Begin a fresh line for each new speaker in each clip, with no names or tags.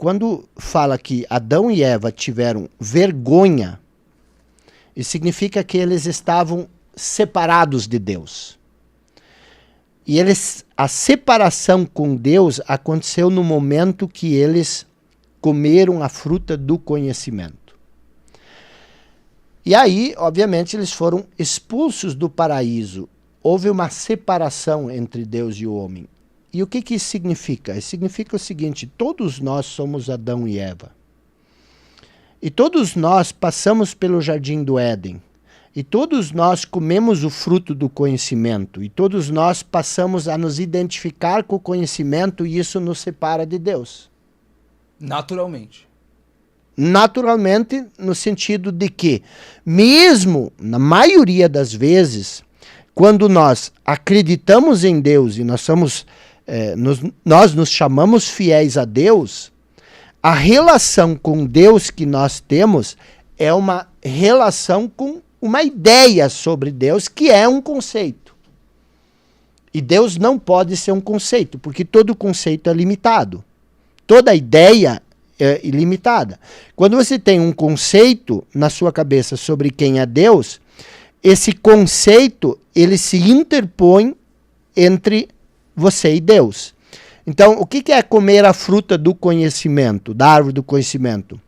quando fala que Adão e Eva tiveram vergonha, isso significa que eles estavam separados de Deus. E a separação com Deus aconteceu no momento que eles comeram a fruta do conhecimento. E aí, obviamente, eles foram expulsos do paraíso. Houve uma separação entre Deus e o homem. E o que isso significa? Isso significa o seguinte: todos nós somos Adão e Eva. E todos nós passamos pelo jardim do Éden. E todos nós comemos o fruto do conhecimento. E todos nós passamos a nos identificar com o conhecimento e isso nos separa de Deus.
Naturalmente.
Naturalmente, no sentido de que, mesmo na maioria das vezes, quando nós acreditamos em Deus e nós nos chamamos fiéis a Deus, a relação com Deus que nós temos é uma relação com uma ideia sobre Deus, que é um conceito. E Deus não pode ser um conceito, porque todo conceito é limitado. Toda ideia é ilimitada. Quando você tem um conceito na sua cabeça sobre quem é Deus, esse conceito, ele se interpõe entre você e Deus. Então, o que é comer a fruta do conhecimento, da árvore do conhecimento?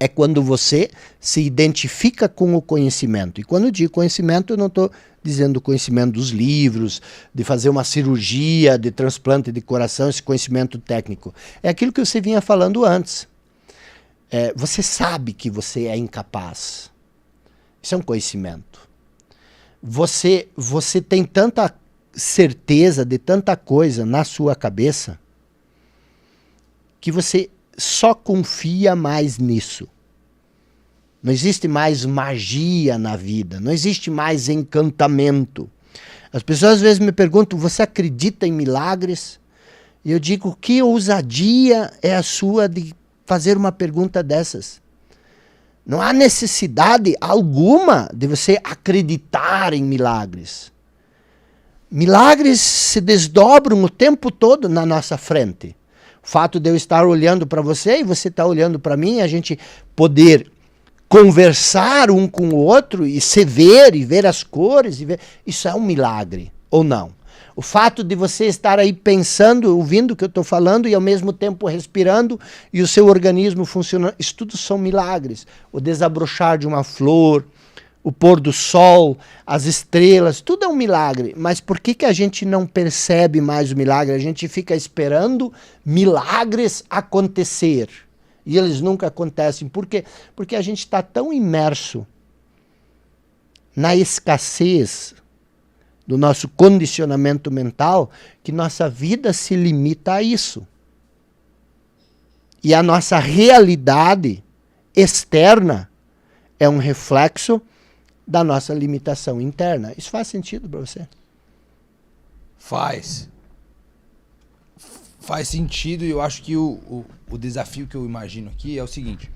É quando você se identifica com o conhecimento. E quando eu digo conhecimento, eu não estou dizendo conhecimento dos livros, de fazer uma cirurgia, de transplante de coração, esse conhecimento técnico. É aquilo que você vinha falando antes. Você sabe que você é incapaz. Isso é um conhecimento. Você tem tanta certeza de tanta coisa na sua cabeça que você só confia mais nisso. Não existe mais magia na vida, não existe mais encantamento. As pessoas às vezes me perguntam: você acredita em milagres? E eu digo: que ousadia é a sua de fazer uma pergunta dessas? Não há necessidade alguma de você acreditar em milagres. Milagres se desdobram o tempo todo na nossa frente. O fato de eu estar olhando para você e você estar olhando para mim, a gente poder conversar um com o outro e se ver e ver as cores, isso é um milagre, ou não? O fato de você estar aí pensando, ouvindo o que eu estou falando e ao mesmo tempo respirando e o seu organismo funcionando, isso tudo são milagres. O desabrochar de uma flor, o pôr do sol, as estrelas, tudo é um milagre. Mas por que a gente não percebe mais o milagre? A gente fica esperando milagres acontecer. E eles nunca acontecem. Por quê? Porque a gente está tão imerso na escassez do nosso condicionamento mental que nossa vida se limita a isso. E a nossa realidade externa é um reflexo da nossa limitação interna. Isso faz sentido para você?
Faz sentido, e eu acho que o desafio que eu imagino aqui é o seguinte.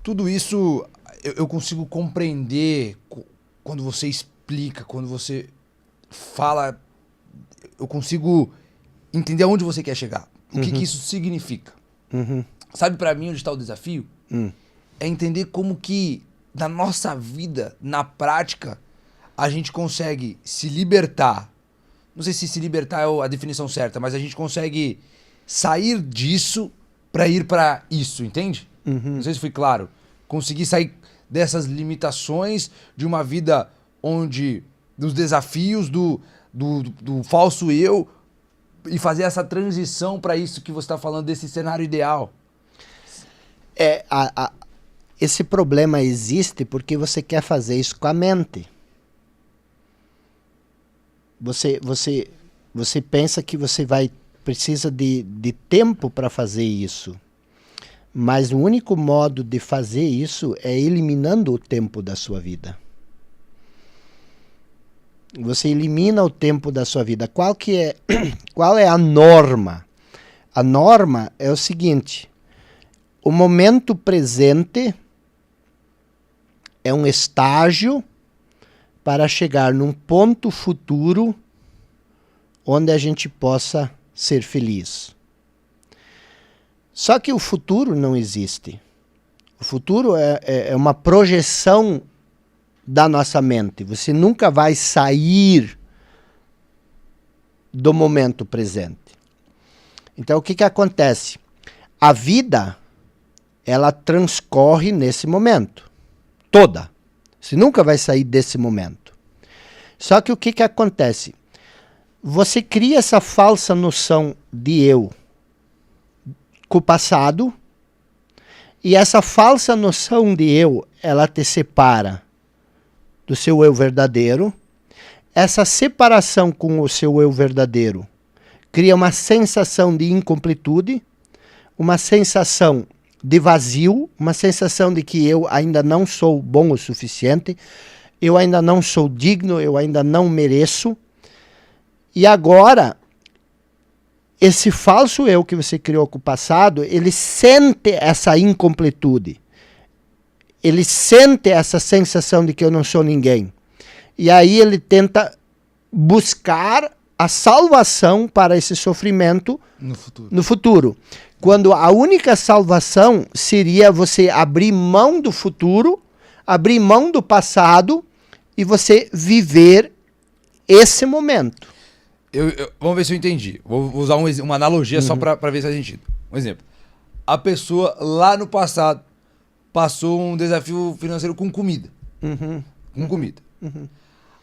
Tudo isso eu consigo compreender quando você explica, quando você fala, eu consigo entender aonde você quer chegar. O que isso significa. Sabe para mim onde está o desafio? É entender como que na nossa vida, na prática, a gente consegue se libertar. Não sei se libertar é a definição certa, mas a gente consegue sair disso para ir para isso, entende? Não sei se foi claro. Conseguir sair dessas limitações de uma vida onde, dos desafios do falso eu, e fazer essa transição para isso que você está falando, desse cenário ideal.
Esse problema existe porque você quer fazer isso com a mente. Você pensa que você precisa de tempo para fazer isso. Mas o único modo de fazer isso é eliminando o tempo da sua vida. Você elimina o tempo da sua vida. Qual é a norma? A norma é o seguinte: o momento presente é um estágio para chegar num ponto futuro onde a gente possa ser feliz. Só que o futuro não existe. O futuro é uma projeção da nossa mente. Você nunca vai sair do momento presente. Então, o que acontece? A vida, ela transcorre nesse momento. Toda. Você nunca vai sair desse momento. Só que o que acontece? Você cria essa falsa noção de eu com o passado, e essa falsa noção de eu, ela te separa do seu eu verdadeiro. Essa separação com o seu eu verdadeiro cria uma sensação de incompletude, uma sensação de vazio, uma sensação de que eu ainda não sou bom o suficiente, eu ainda não sou digno, eu ainda não mereço. E agora, esse falso eu que você criou com o passado, ele sente essa incompletude. Ele sente essa sensação de que eu não sou ninguém. E aí ele tenta buscar a salvação para esse sofrimento no futuro. Quando a única salvação seria você abrir mão do futuro, abrir mão do passado e você viver esse momento.
Vamos ver se eu entendi. Vou usar uma analogia só para ver se faz sentido. Um exemplo. A pessoa lá no passado passou um desafio financeiro com comida. Com comida.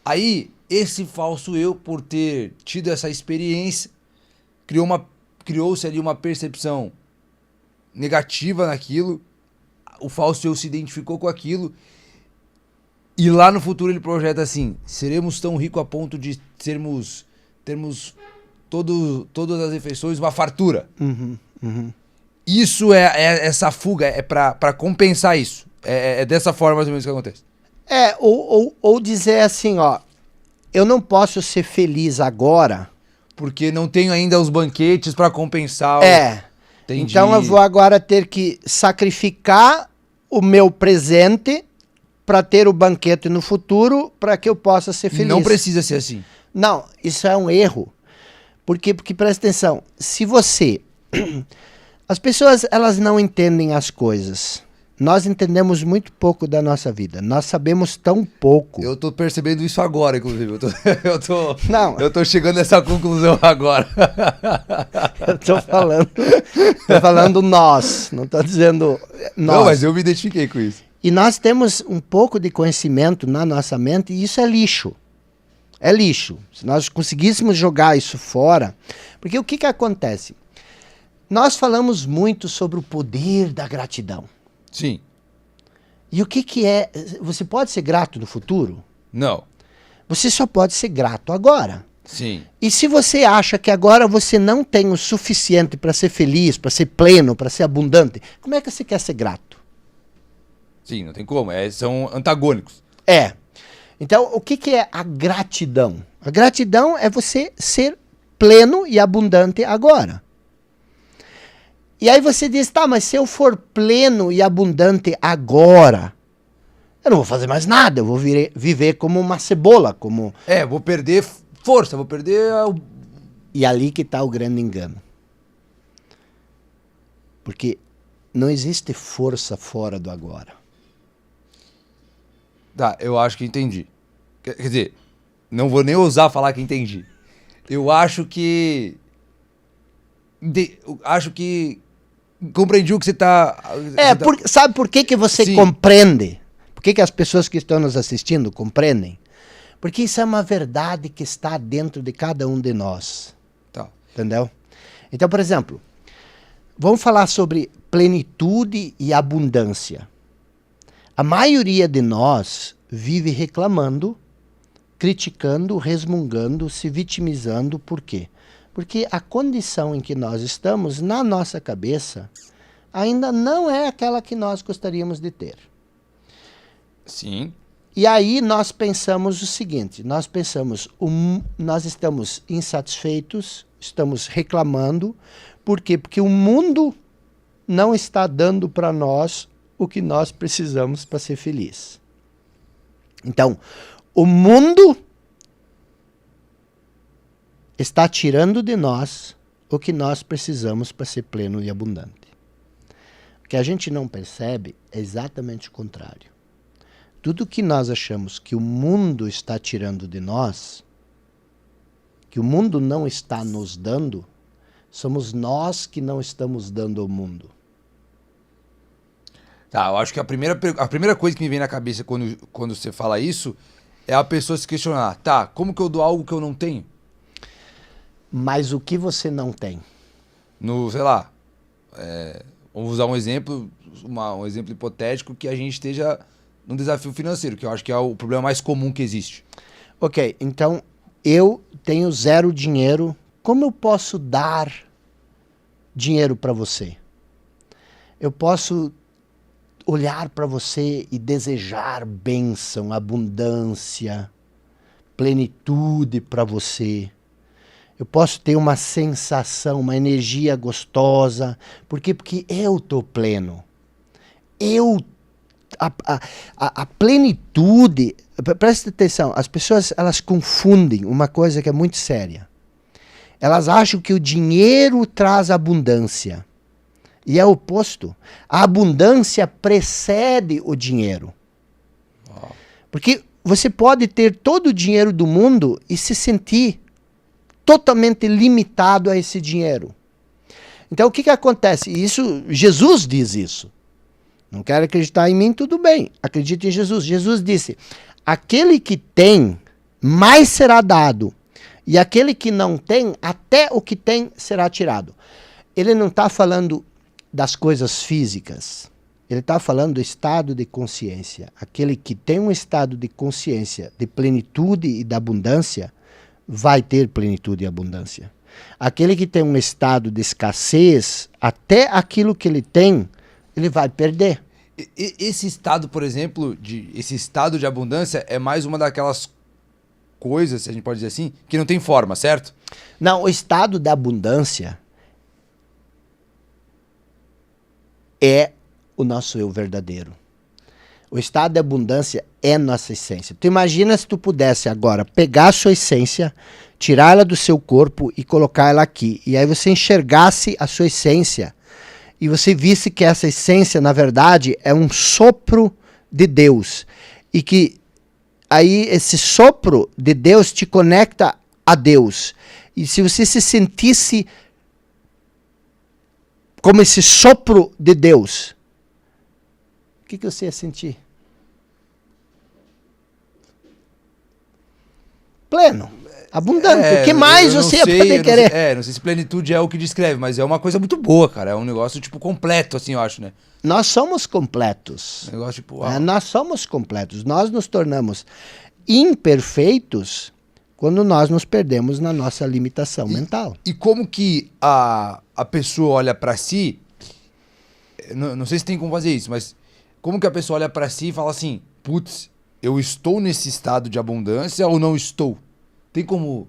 Aí, esse falso eu, por ter tido essa experiência, criou-se ali uma percepção negativa naquilo. O falso eu se identificou com aquilo. E lá no futuro ele projeta assim: seremos tão ricos a ponto de termos todas as refeições, uma fartura. Isso essa fuga, é para compensar isso. É dessa forma mais ou menos que acontece.
Ou dizer assim, ó, eu não posso ser feliz agora.
Porque não tenho ainda os banquetes para compensar.
Entendi. Então eu vou agora ter que sacrificar o meu presente para ter o banquete no futuro, para que eu possa ser feliz.
Não precisa ser assim.
Não, isso é um erro. Por quê? Porque presta atenção, se você... As pessoas, elas não entendem as coisas. Nós entendemos muito pouco da nossa vida. Nós sabemos tão pouco.
Eu tô percebendo isso agora, inclusive.
Não.
Eu tô chegando nessa conclusão agora.
Eu tô falando nós, não tô dizendo nós.
Não, mas eu me identifiquei com isso.
E nós temos um pouco de conhecimento na nossa mente e isso é lixo. É lixo. Se nós conseguíssemos jogar isso fora... Porque o que acontece? Nós falamos muito sobre o poder da gratidão.
Sim.
E o que é... Você pode ser grato no futuro?
Não.
Você só pode ser grato agora.
Sim.
E se você acha que agora você não tem o suficiente para ser feliz, para ser pleno, para ser abundante, como é que você quer ser grato?
Sim, não tem como. São antagônicos.
Então, o que é a gratidão? A gratidão é você ser pleno e abundante agora. E aí você diz, tá, mas se eu for pleno e abundante agora, eu não vou fazer mais nada, eu vou viver como uma cebola, como...
Vou perder força, vou perder...
E ali que está o grande engano. Porque não existe força fora do agora.
Tá, eu acho que entendi. Quer dizer, não vou nem ousar falar que entendi. Eu acho que... Acho que... Compreendi o que você está...
Sabe por que você
Sim.
compreende? Por que as pessoas que estão nos assistindo compreendem? Porque isso é uma verdade que está dentro de cada um de nós.
Tá.
Entendeu? Então, por exemplo, vamos falar sobre plenitude e abundância. A maioria de nós vive reclamando, criticando, resmungando, se vitimizando. Por quê? Porque a condição em que nós estamos, na nossa cabeça, ainda não é aquela que nós gostaríamos de ter.
Sim.
E aí nós pensamos o seguinte, nós estamos insatisfeitos, estamos reclamando. Por quê? Porque o mundo não está dando para nós o que nós precisamos para ser feliz. Então, o mundo está tirando de nós o que nós precisamos para ser pleno e abundante. O que a gente não percebe é exatamente o contrário. Tudo que nós achamos que o mundo está tirando de nós, que o mundo não está nos dando, somos nós que não estamos dando ao mundo.
Tá, eu acho que a primeira coisa que me vem na cabeça quando você fala isso é a pessoa se questionar, tá, como que eu dou algo que eu não tenho?
Mas o que você não tem?
Sei lá, vamos usar um exemplo hipotético que a gente esteja num desafio financeiro, que eu acho que é o problema mais comum que existe.
Ok, então eu tenho 0 dinheiro, como eu posso dar dinheiro para você? Eu posso olhar para você e desejar bênção, abundância, plenitude para você. Eu posso ter uma sensação, uma energia gostosa. Por quê? Porque eu estou pleno. A plenitude... Presta atenção, as pessoas elas confundem uma coisa que é muito séria. Elas acham que o dinheiro traz abundância. E é o oposto. A abundância precede o dinheiro. Porque você pode ter todo o dinheiro do mundo e se sentir totalmente limitado a esse dinheiro. Então o que acontece? Isso, Jesus diz isso. Não quero acreditar em mim, tudo bem. Acredite em Jesus. Jesus disse, aquele que tem, mais será dado. E aquele que não tem, até o que tem será tirado. Ele não está falando das coisas físicas. Ele está falando do estado de consciência. Aquele que tem um estado de consciência, de plenitude e de abundância, vai ter plenitude e abundância. Aquele que tem um estado de escassez, até aquilo que ele tem, ele vai perder.
Esse estado, por exemplo, esse estado de abundância é mais uma daquelas coisas, se a gente pode dizer assim, que não tem forma, certo?
Não, o estado da abundância é o nosso eu verdadeiro. O estado de abundância é nossa essência. Tu imagina se tu pudesse agora pegar a sua essência, tirar ela do seu corpo e colocar ela aqui. E aí você enxergasse a sua essência e você visse que essa essência, na verdade, é um sopro de Deus. E que aí esse sopro de Deus te conecta a Deus. E se você se sentisse como esse sopro de Deus, o que você ia sentir? Pleno, abundante. O que mais você ia poder querer?
Não sei se plenitude é o que descreve, mas é uma coisa muito boa, cara. É um negócio, tipo, completo, assim, eu acho, né?
Nós somos completos.
Negócio, tipo,
nós somos completos. Nós nos tornamos imperfeitos quando nós nos perdemos na nossa limitação mental.
E como que a pessoa olha pra si, não sei se tem como fazer isso, mas como que a pessoa olha pra si e fala assim, putz, eu estou nesse estado de abundância ou não estou? Tem como...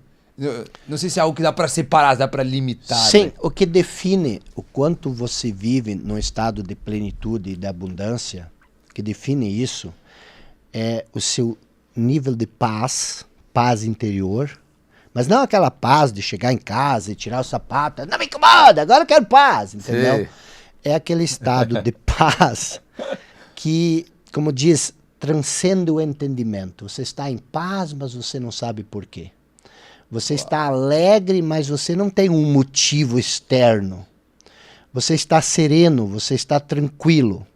Não sei se é algo que dá pra separar, dá pra limitar.
Sim,
né?
O que define o quanto você vive num estado de plenitude e de abundância, o que define isso é o seu nível de paz interior, mas não aquela paz de chegar em casa e tirar o sapato, não me incomoda, agora eu quero paz, entendeu?
Sim.
É aquele estado de paz que, como diz, transcende o entendimento. Você está em paz, mas você não sabe por quê. Você está alegre, mas você não tem um motivo externo. Você está sereno, você está tranquilo.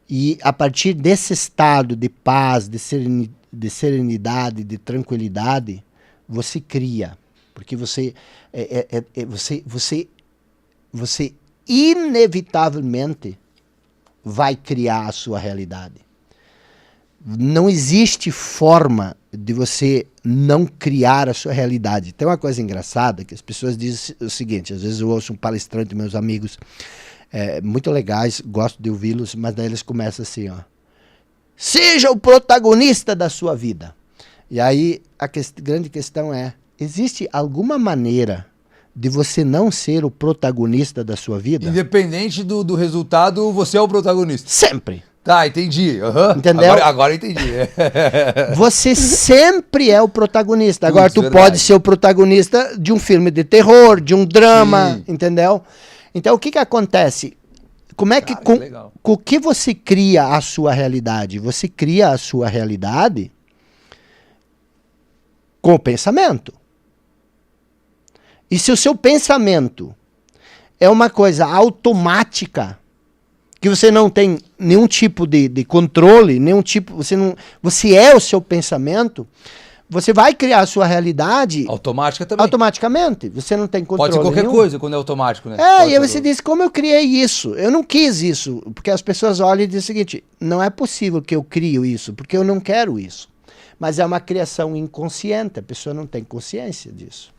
E a partir desse estado de paz, de serenidade, de tranquilidade, você cria. Porque você inevitavelmente vai criar a sua realidade. Não existe forma de você não criar a sua realidade. Tem uma coisa engraçada que as pessoas dizem o seguinte, às vezes eu ouço um palestrante, meus amigos, muito legais, gosto de ouvi-los, mas daí eles começam assim, ó. Seja o protagonista da sua vida. E aí a grande questão é, existe alguma maneira de você não ser o protagonista da sua vida?
Independente do resultado, você é o protagonista.
Sempre.
Tá, entendi. Uhum.
Entendeu?
Agora entendi.
Você sempre é o protagonista. Agora,
Putz,
tu
verdade.
pode ser o protagonista de um filme de terror, de um drama,
Sim.
entendeu? Então, o que acontece? Como é que,
Cara, que legal.
com o que você cria a sua realidade? Você cria a sua realidade com o pensamento. E se o seu pensamento é uma coisa automática, que você não tem nenhum tipo de controle, nenhum tipo, você é o seu pensamento, você vai criar a sua realidade
Automática também.
automaticamente. Você não tem controle
Pode ser qualquer
nenhum.
coisa quando é automático, né?
É,
Pode
e aí
ser
você diz, como eu criei isso? Eu não quis isso. Porque as pessoas olham e dizem o seguinte, não é possível que eu crio isso, porque eu não quero isso. Mas é uma criação inconsciente, a pessoa não tem consciência disso.